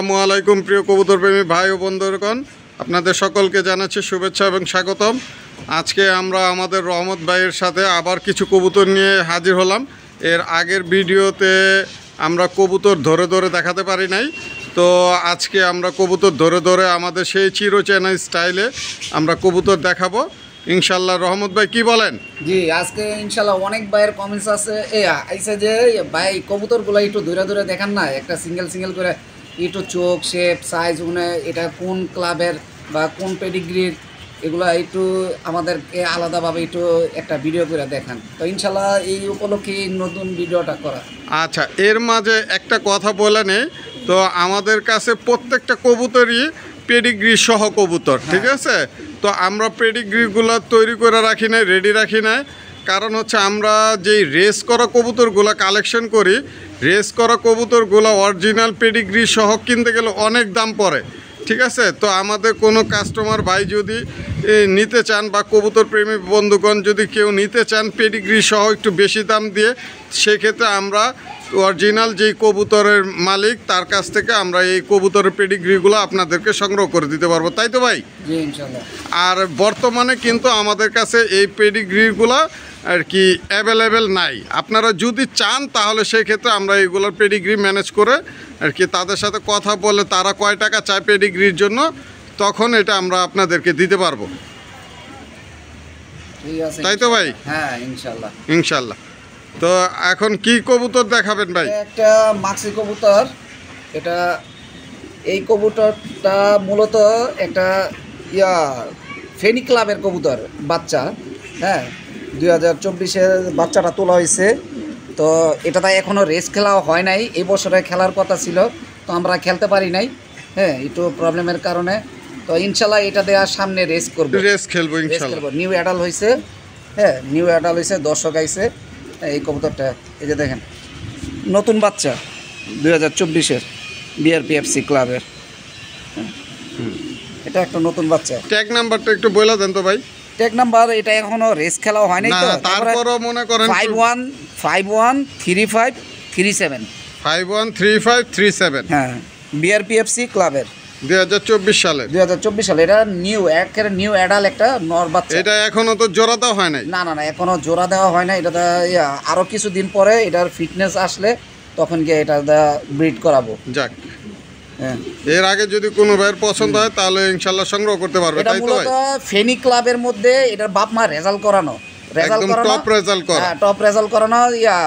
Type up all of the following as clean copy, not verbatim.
আসসালামু আলাইকুম প্রিয় কবুতর প্রেমী ভাই ও বন্ধুগণ, আপনাদের সকলকে জানাচ্ছি শুভেচ্ছা এবং স্বাগতম। আজকে আমরা আমাদের রহমত ভাইয়ের সাথে আবার কিছু কবুতর নিয়ে হাজির হলাম। এর আগের ভিডিওতে আমরা কবুতর ধরে ধরে দেখাতে পারি নাই, তো আজকে আমরা কবুতর ধরে ধরে আমাদের সেই চিরচেনা স্টাইলে আমরা কবুতর দেখাবো ইনশাল্লাহ। রহমত ভাই কি বলেন? জি, আজকে ইনশাল্লাহ অনেক ভাইয়ের কমেন্টস আছে আইসে যে ভাই কবুতরগুলো একটু দূরে দূরে দেখান না, একটা সিঙ্গেল সিঙ্গেল করে একটু চোখ শেপ সাইজ এটা কোন ক্লাবের বা কোন পেডিগ্রির, এগুলো একটু আমাদেরকে আলাদাভাবে একটু একটা ভিডিও করে দেখান। তো ইনশাল্লাহ এই উপলক্ষে নতুন ভিডিওটা করা। আচ্ছা, এর মাঝে একটা কথা বলে নেই, তো আমাদের কাছে প্রত্যেকটা কবুতরই পেডিগ্রি সহ কবুতর, ঠিক আছে? তো আমরা পেডিগ্রিগুলো তৈরি করে রাখি নাই, রেডি রাখি নাই, কারণ হচ্ছে আমরা যেই রেস করা কবুতরগুলো কালেকশন করি, রেস করা কবুতরগুলো অরিজিনাল পেডিগ্রি সহ কিনতে গেলে অনেক দাম পড়ে, ঠিক আছে? তো আমাদের কোনো কাস্টমার ভাই যদি নিতে চান বা কবুতর প্রেমী বন্ধুগণ যদি কেউ নিতে চান পেডিগ্রি সহ একটু বেশি দাম দিয়ে, সেক্ষেত্রে আমরা অরিজিনাল যেই কবুতরের মালিক তার কাছ থেকে আমরা এই কবুতরের পেডিগ্রিগুলো আপনাদেরকে সংগ্রহ করে দিতে পারবো, তাই তো ভাই? জি ইনশাল্লাহ। আর বর্তমানে কিন্তু আমাদের কাছে এই পেডিগ্রিগুলো আর কি অ্যাভেলেবেল নাই। আপনারা যদি চান তাহলে সেই ক্ষেত্রে আমরা এইগুলোর পেডিগ্রি ম্যানেজ করে আর কি তাদের সাথে কথা বলে তারা কয় টাকা চায় পেডিগ্রির জন্য, তখন এটা আমরা আপনাদেরকে দিতে পারবো, তাই তো ভাই? হ্যাঁ ইনশাল্লাহ ইনশাল্লাহ। তো এখন কি কবুতর দেখাবেন ভাই? একটা মাক্সি কবুতর, এটা এই কবুতরটা মূলত একটা ফেনি ক্লাবের কবুতর বাচ্চা। হ্যাঁ, 2024-এর বাচ্চাটা তোলা হয়েছে। তো এটাতে এখনও রেস খেলাও হয় নাই, এই বছরে খেলার কথা ছিল, তো আমরা খেলতে পারি নাই, হ্যাঁ একটু প্রবলেমের কারণে। তো ইনশাল্লাহ এটা দেওয়ার সামনে রেস করবো, রেস খেলবো ইনশাল্লাহ। নিউ অ্যাডাল হয়েছে, হ্যাঁ নিউ অ্যাডাল হয়েছে, দর্শক আইছে। এই কবুতরটা এই যে দেখেন, নতুন বাচ্চা 2024-এর বিআরপিএফসি ক্লাবের, এটা একটা নতুন বাচ্চা। ট্যাগ নাম্বারটা একটু বলে দেন তো ভাই। ট্যাগ নাম্বার এটা এখনো রেস খেলাও হয় নাই, তো তারপরও মনে করেন 513537 513537, হ্যাঁ বিআরপিএফসি ক্লাবের 2024 সালে। 2024 সালে এটা নিউ অ্যাডাল একটা নর বাচ্চা। এটা এখনো তো জোড়া দেওয়া হয় নাই? না এখনো জোড়া দেওয়া হয় না। এটা আরো কিছুদিন পরে এটার ফিটনেস আসলে তখন গিয়ে এটা ব্রিড করাবো। যাক, এর আগে যদি কোনো ভাইয়ের পছন্দ হয় তাহলে ইনশাল্লাহ সংগ্রহ করতে পারবে, এটা তাই তো ভাই? মূলত ফেনি ক্লাবের মধ্যে এটার বাপ মা রেজাল্ট করানো, টপ রেজাল্ট করানো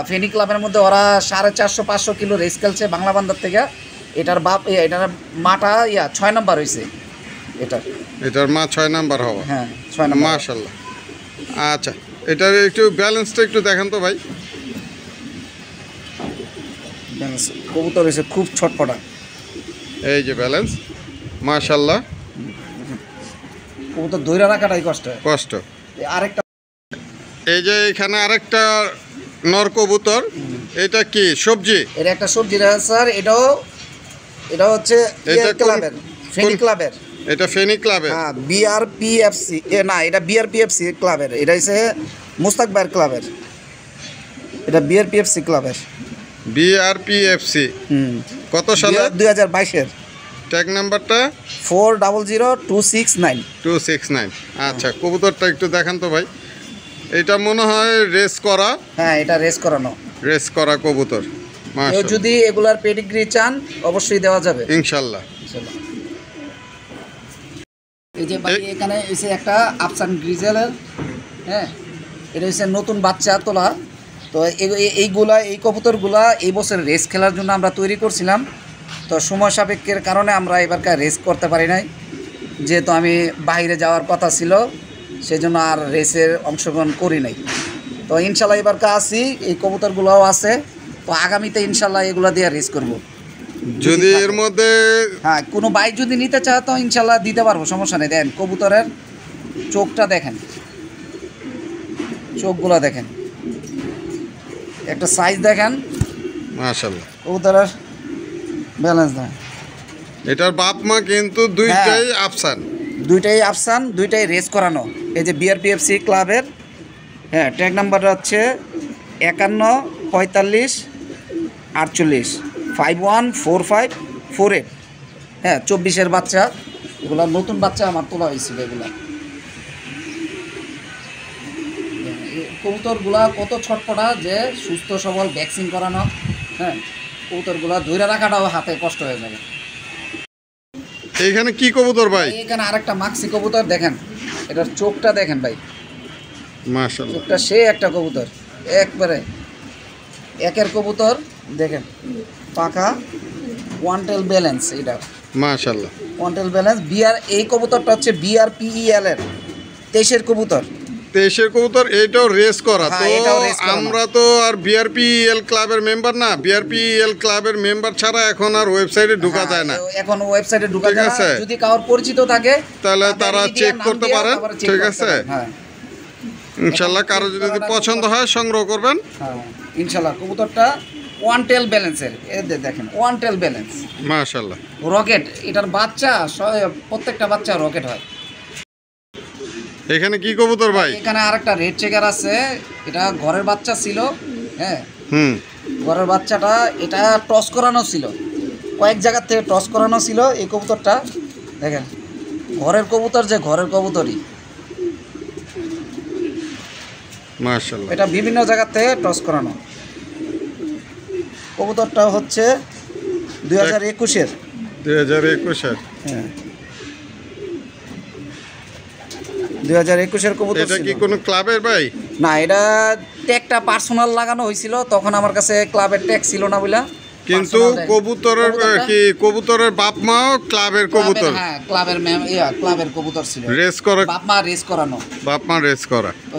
ফেনি ক্লাবের মধ্যে ওরা 450-500 কিলো রেস খেলছে বাংলা বান্দার থেকে। এটার এটার মাটা 6 নাম্বার হয়েছে। এটার মা 6 নাম্বার হওয়া, হ্যাঁ 6 নাম্বার, মাশাআল্লাহ। আচ্ছা, এটার একটু ব্যালেন্সটা একটু দেখেন তো ভাই। কবুতর হয়েছে খুব ছটপটা, এই যে ব্যালেন্স, মাশাআল্লাহ। কবুতর ধরে রাখাটাই কষ্ট। আরেকটা এই যে এখানে আরেকটা নর কবুতর, এটা কি সবজি? এটা একটা সবজি স্যার। এটা হচ্ছে ক্লাবের, ফেনি ক্লাবের। এটা ফেনি ক্লাবের, হ্যাঁ বিআরপিএফসি না, এটা বিআরপিএফসি ক্লাবের। এটা হচ্ছে মুস্তাক ভাইয়ের ক্লাবের, এটা বিআরপিএফসি ক্লাবের। বিআরপিএফসি কত সালে? 2022-এর। ট্যাগ নাম্বারটা 400269। আচ্ছা, কবুতরটা একটু দেখান তো ভাই। এটা মনে হয় রেস করা, হ্যাঁ এটা রেস করা কবুতর। কেউ যদি এগুলার পেডিগ্রি চান অবশ্যই দেওয়া যাবে ইনশাল্লাহ। এই যে ভাই এখানে এসে একটা আফসান গ্রিজেলের, হ্যাঁ এটা হচ্ছে নতুন বাচ্চা তোলা। তো এই কবুতরগুলা এই বছর রেস খেলার জন্য আমরা তৈরি করছিলাম, তো সময় সাপেক্ষের কারণে আমরা এবারকার রেস করতে পারি নাই, যেহেতু আমি বাইরে যাওয়ার কথা ছিল, সেজন্য আর রেসের অংশগ্রহণ করি নাই। তো ইনশাল্লাহ এবারকার আছি, এই কবুতরগুলোও আছে, তো আগামীতে ইনশাল্লাহ এগুলো দিয়ে রেস করব। যদি এর মধ্যে হ্যাঁ কোনো বাইক যদি নিতে চায় তো ইনশাল্লাহ দিতে পারবো, সমস্যা নেই। দেন কবুতরের চোখটা দেখেন, চোখগুলো দেখেন, একটা সাইজ দেখেন, মাশাআল্লাহ। কবুতরের ব্যালেন্স দেখেন। এটার বাপ মা কিন্তু দুইটাই আফসান, দুইটাই রেস করানো। এই যে বিআরপিএফসি ক্লাবের, হ্যাঁ ট্যাগ নাম্বারটা হচ্ছে 514548 514548। হ্যাঁ 24-এর বাচ্চা, এগুলা নতুন বাচ্চা আমার তোলা হয়েছিল। এগুলা কবুতরগুলা কত ছটপটা, যে সুস্থ সবল ভ্যাকসিন করানো। হ্যাঁ কবুতরগুলা ধরে রাখাটাও হাতে কষ্ট হয়ে যাবে। এইখানে কি কবুতর ভাই? এখানে আরেকটা মাক্সি কবুতর দেখেন, এটার চোখটা দেখেন ভাই, মাশাআল্লাহ চোখটা সে একটা কবুতর, একবারে একের কবুতর দেখেন, পাখা, ওয়ানটেল ব্যালেন্স, এটা মাশাআল্লাহ ওয়ানটেল ব্যালেন্স। বিআর, এই কবুতরটা হচ্ছে BRPEL এর 23-এর কবুতর। 23-এর কবুতর, এইটাও রেস করা। হ্যাঁ, তো এটাও race করানো। আমরা তো আর BRPEL ক্লাবের মেম্বার না, BRPEL ক্লাবের মেম্বার ছাড়া এখন আর ওয়েবসাইটে ঢোকা যায় না। এখন ওয়েবসাইটে ঢোকা ঠিক যায় না। আছে। যদি কারোর পরিচিত থাকে তাহলে তাদের তারা ID চেক নাম করতে দিয়ে পারেন, তারপরে check ঠিক করতে আছে। পারেন। হ্যাঁ ইনশাআল্লাহ কারো যদি পছন্দ হয় সংগ্রহ করবেন। হ্যাঁ ইনশাআল্লাহ। কবুতরটা ওয়ানটেল ব্যালেন্সের, এই দেখেন ওয়ানটেল ব্যালেন্স, মাশাআল্লাহ। রকেট। এটার বাচ্চা প্রত্যেকটা বাচ্চা রকেট হয়। এখানে কি কবুতর ভাই? এখানে আরেকটা রেড চেকার আছে, এটা ঘরের বাচ্চা ছিল। হ্যাঁ ঘরের বাচ্চাটা, এটা টস করানো ছিল, কয়েক জায়গার থেকে টস করানো ছিল। এই কবুতরটা দেখেন, ঘরের কবুতর, যে ঘরের কবুতরই, মাশাআল্লাহ। এটা বিভিন্ন জায়গার থেকে টস করানো। কবুতরটা হচ্ছে 2021-এর। 2021-এর। হ্যাঁ 2021-এর কবুতর এটা ছিল। কি কোনো ক্লাবের ভাই? না, এটা ট্যাগটা পার্সোনাল লাগানো হয়েছিল, তখন আমার কাছে ক্লাবের ট্যাগ ছিল না বলে। কিন্তু কবুতরের কি কবুতরের বাপ মাও ক্লাবের কবুতর? হ্যাঁ ক্লাবের ক্লাবের কবুতর ছিল, রেস করে, বাপ মা রেস করানো। বাপ মা রেস করা। তো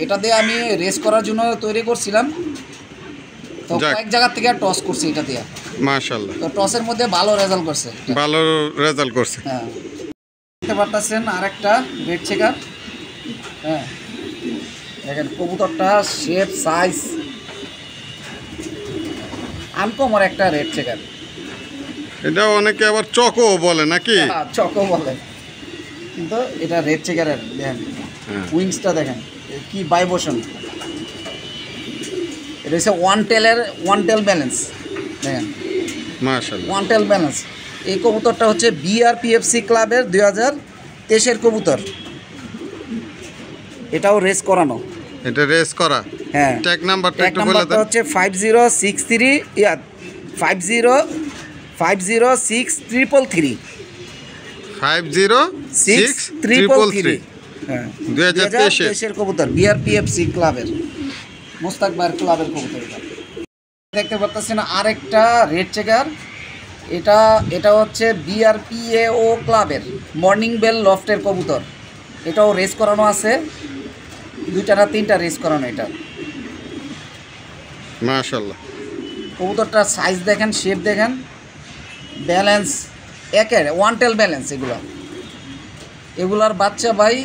এটা দিয়ে আমি রেস করার জন্য তৈরি করছিলাম। তো যাক। কয়েক জায়গা থেকে টস করছি এটা দিয়ে। মাশাআল্লাহ, তো টসের মধ্যে ভালো রেজাল্ট করছে। ভালো রেজাল্ট করছে। হ্যাঁ দেখতে পারতেছেন আরেকটা রেড চেকার। হ্যাঁ দেখেন কবুতরটা শেপ সাইজ আনকমন একটা রেড চেকার। এটা অনেকে আবার চকও বলে নাকি? চকো বলে, কিন্তু এটা রেড চেকারের। দেখেন হ্যাঁ। উইংসটা দেখেন কি ভাইব্রেশন। এটা হচ্ছে ওয়ানটেল ব্যালেন্স। দেখেন মাশাআল্লাহ। ওয়ানটেল ব্যালেন্স। এই কবুতরটা হচ্ছে BRPFC ক্লাবের 2023-এর কবুতর। এটাও রেস করানো। এটা রেস করা। হ্যাঁ ট্যাগ নাম্বারটা ট্যাগ একটু বলে নাম্বারটা দেন। হচ্ছে 5063 506333 506333। হ্যাঁ 2023-এর কবুতর, BRPFC ক্লাবের, মোস্তাক ভাইয়ের ক্লাবের কবুতর। এটা দেখতে পাচ্ছেন আরেকটা রেড চেকার। এটা হচ্ছে BRPAO ক্লাবের মর্নিং বেল লফটের কবুতর। এটাও রেস করানো আছে, 2টা না 3টা রেস করানো। এটা মাশাআল্লাহ। কবুতরটার সাইজ দেখেন, শেপ দেখেন, ব্যালেন্স একের ওয়ানটেল ব্যালেন্স। এগুলার বাচ্চা ভাই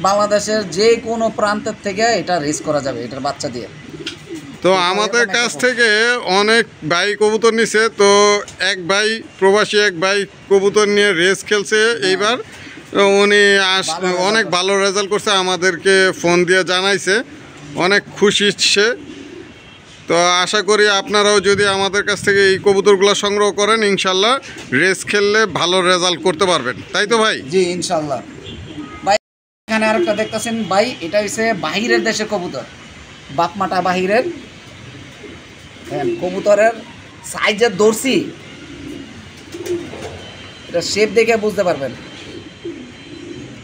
বাংলাদেশের যে কোনো প্রান্তের থেকে এটা রেস করা যাবে এটার বাচ্চা দিয়ে। তো আমাদের কাছ থেকে অনেক ভাই কবুতর নিছে। তো এক ভাই প্রবাসী, এক ভাই কবুতর নিয়ে রেস খেলছে এইবার। উনি অনেক ভালো রেজাল্ট করছে, আমাদেরকে ফোন দিয়ে জানাইছে, অনেক খুশি সে। তো আশা করি আপনারাও যদি আমাদের কাছ থেকে এই কবুতরগুলো সংগ্রহ করেন, ইনশাল্লাহ রেস খেললে ভালো রেজাল্ট করতে পারবেন, তাই তো ভাই? জি ইনশাল্লাহ ভাই। এখানে আরেকটা দেখতেছেন ভাই, এটা হচ্ছে বাহিরের দেশের কবুতর, বাপমাটা বাহিরের। কবুতরের সাইজের দর্শি, এটা শেপ দেখে বুঝতে পারবেন।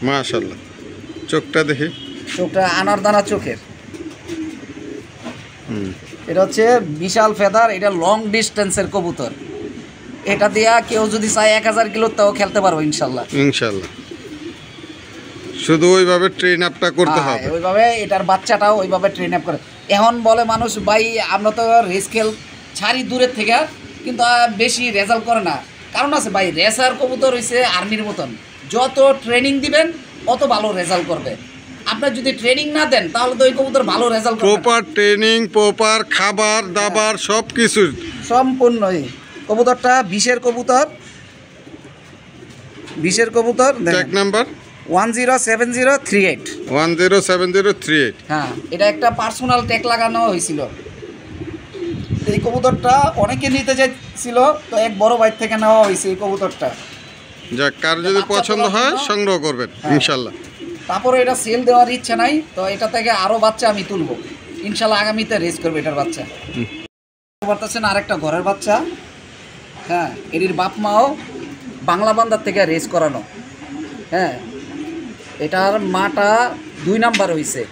মাশাআল্লাহ, চোখটা দেখি, চোখটা আনারদানা চোখের। এটা হচ্ছে বিশাল ফেদার, এটা লং ডিস্টেন্সের কবুতর। এটা দিয়া কেউ যদি চায় 1000 কিলো তাও খেলতে পারবো ইনশাল্লাহ। ইনশাল্লাহ, শুধু ওইভাবে ট্রেন আপটা করতে হবে। ওইভাবে এটার বাচ্চাটাও ওইভাবে ট্রেন আপ করে। এখন বলে মানুষ ভাই আমরা তো রেস খেল ছাড়ি দূরের থেকে, কিন্তু বেশি রেজাল্ট করে না। কারণ আছে ভাই, রেসার কবুতর হইছে আর্মির মতন, যত ট্রেনিং দিবেন অত ভালো রেজাল্ট করবে। আপনার যদি ট্রেনিং না দেন তাহলে তো ওই কবুতর ভালো রেজাল্ট করবে। প্রপার ট্রেনিং, প্রপার খাবার দাবার সব কিছু সম্পূর্ণই। কবুতরটা 20-এর কবুতর, 20-এর কবুতর। Tag number 107038। 107038। হ্যাঁ এটা একটা পার্সোনাল ট্যাগ লাগানো হয়েছিল। এই কবুতরটা অনেকে নিতে চাইছিল, তো এক বড় ভাই থেকে নেওয়া হয়েছে এই কবুতরটা। যাক, কার যদি পছন্দ হয় সংগ্রহ করবেন ইনশাল্লাহ। তারপরে এটা সেল দেওয়ার ইচ্ছা নাই, তো এটা থেকে আরও বাচ্চা আমি তুলবো ইনশাল্লাহ, আগামীতে রেস করবে এটার বাচ্চা। বলতেছেন আরেকটা ঘরের বাচ্চা, হ্যাঁ, এর বাপ মাও বাংলা বান্দার থেকে রেস করানো। হ্যাঁ, এটার মাটা 2 নাম্বার হয়েছে।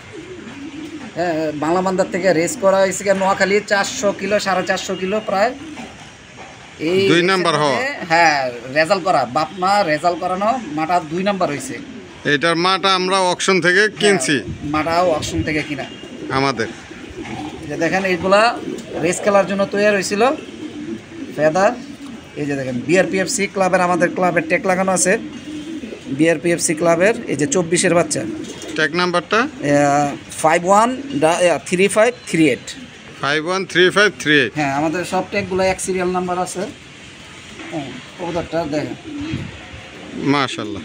হ্যাঁ, বাংলা বান্দার থেকে রেস করা হয়েছে নোয়াখালী 400 কিলো 450 কিলো প্রায়। এই 2 নাম্বার হওয়া, হ্যাঁ, রেজাল্ট করা বাপ মা রেজাল্ট করানো, মাটা 2 নাম্বার হয়েছে। এটার মাটা আমরা অকশন থেকে কিনছি, মাটাও অকশন থেকে কিনা আমাদের। যে দেখেন এইগুলা রেস খেলার জন্য তৈরি হয়েছিল ফেদার। এই যে দেখেন বিআরপিএফসি ক্লাবের, আমাদের ক্লাবের ট্যাগ লাগানো আছে বিআরপিএফসি ক্লাবের। এই যে 24-এর বাচ্চা, ট্যাগ নাম্বারটা 513538 513538। হ্যাঁ, আমাদের সব ট্যাগগুলো এক সিরিয়াল নাম্বার আছে। হ্যাঁ, কবুতরটা দেখেন মাশাআল্লাহ,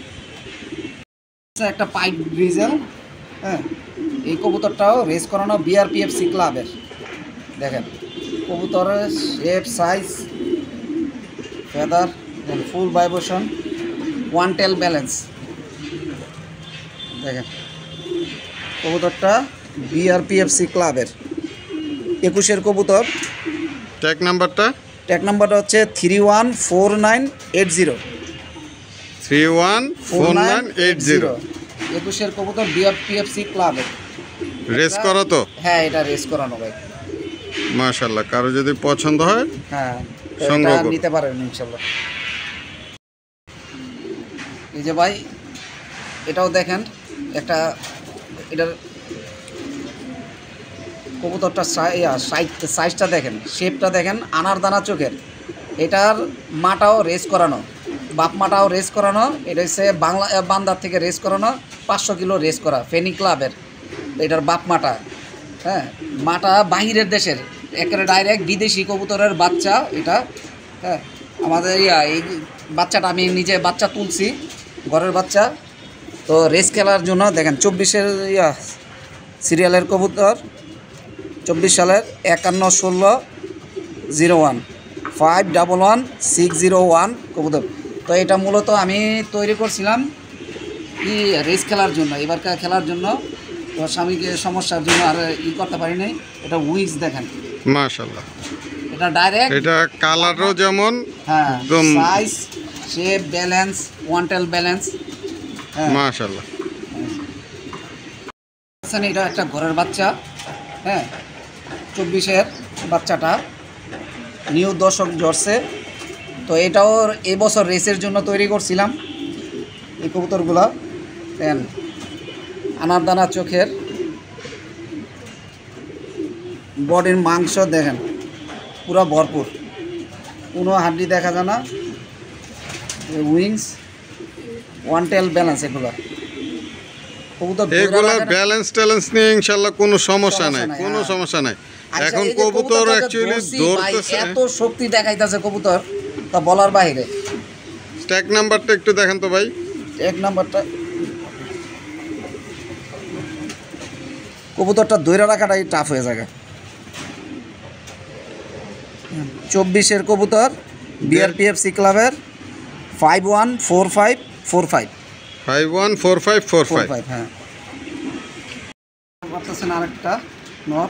একটা পাইপ গ্রিজেল। হ্যাঁ, এই কবুতরটাও রেস করানো বিআরপিএফসি ক্লাবের। দেখেন কবুতরের শেপ, সাইজ, ফেদার, ফুল ভাইব্রেশন, ওয়ান টেল ব্যালেন্স। দেখেন কবুতরটা বিআরপিএফসি ক্লাবের 21-এর কবুতর। ট্যাগ নাম্বারটা হচ্ছে 314980। 314980 21-এর কবুতর বিআরপিএফসি ক্লাবের। রেস করা তো? হ্যাঁ, এটা রেস করানো ভাই। মাশাআল্লাহ, কারো যদি পছন্দ হয় হ্যাঁ, সংগ্রহ এটা নিতে পারেন ইনশাল্লাহ। এই যে ভাই এটাও দেখেন, একটা এটার কবুতরটা সাইজটা দেখেন, শেপটা দেখেন, আনার দানা চোখের। এটার মাটাও রেস করানো, বাপ মাটাও রেস করানো। এটা হচ্ছে বাংলা বান্দার থেকে রেস করানো, 500 কিলো রেস করা ফেনী ক্লাবের এটার বাপ মাটা। হ্যাঁ, মাটা বাহিরের দেশের, একেবারে ডাইরেক্ট বিদেশি কবুতরের বাচ্চা এটা। হ্যাঁ, আমাদের এই বাচ্চাটা আমি নিজে বাচ্চা তুলছি, ঘরের বাচ্চা। তো রেস খেলার জন্য দেখেন 24-এর সিরিয়ালের কবুতর, 24 সালের 511601 511601 কবুতর। তো এটা মূলত আমি তৈরি করছিলাম কি রেস খেলার জন্য, এবারকার খেলার জন্য। তো স্বামীকে সমস্যার জন্য আর করতে পারি নাই। এটা উইংস দেখেন মাশাআল্লাহ, এটা ডাইরেক্ট, এটা কালারও যেমন, হ্যাঁ, একদম সাইজ, শেপ, ব্যালেন্স, ওয়ান টেল ব্যালেন্স। মাশাআল্লাহ, এটা একটা ঘরের বাচ্চা। হ্যাঁ, 24-এর বাচ্চাটা নিউ দর্শক জর্সে। তো এটাও এবছর রেসের জন্য তৈরি করছিলাম এই কবুতরগুলো। দেন আনার দানা চোখের, বডির মাংস দেখেন পুরো ভরপুর, কোনো হাড্ডি দেখা যায় না। উইংস, ওয়ান টেল ব্যালেন্স, এগুলো এগুলোর ব্যালেন্স ট্যালেন্স নিয়ে ইনশাআল্লাহ কোনো সমস্যা নাই, কোনো সমস্যা নাই। এখন কবুতর অ্যাকচুয়ালি দৌড়তেছে, এত শক্তি দেখাইতেছে কবুতর তা বলার বাইরে। ট্যাগ নাম্বারটা একটু দেখেন তো ভাই। এক নাম্বারটা কবুতরটা দৈরা রাখাটাই টাফ হয়ে যায়। 24-এর কবুতর বিআরপিএফসি ক্লাবের 514545 514545। হ্যাঁ, বলতেছেন আরেকটা নর।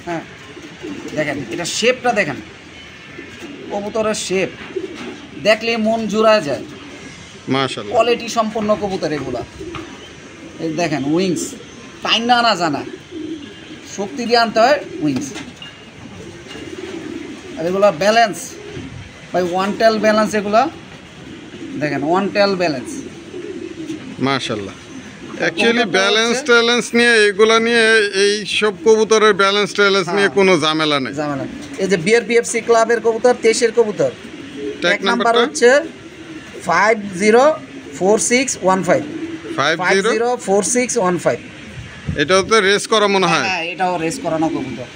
হ্যাঁ, দেখেন এটা শেপটা দেখেন, কবুতরের শেপ দেখলে মন জুড়ায় যায়। মাশাআল্লাহ, কোয়ালিটি সম্পন্ন কবুতর এগুলা। এই দেখেন উইংস, টাইম না আনা জানা, শক্তি দিয়ে আনতে হয় উইংস। আর এগুলো ব্যালেন্স ভাই, ওয়ান টেল ব্যালেন্স। এগুলা দেখেন ওয়ান টেল ব্যালেন্স মাশাআল্লাহ। অ্যাকচুয়ালি ব্যালেন্স ট্যালেন্স নিয়ে, এগুলা নিয়ে, এই সব কবুতরের ব্যালেন্স ট্যালেন্স নিয়ে কোনো ঝামেলা নেই। এই যে বিআরপিএফসি ক্লাবের কবুতর, 23-এর কবুতর, ট্যাগ নাম্বার হচ্ছে 504615 504615। এটাও তো রেস করা মনে হয়। হ্যাঁ, এটাও রেস করানো কবুতর।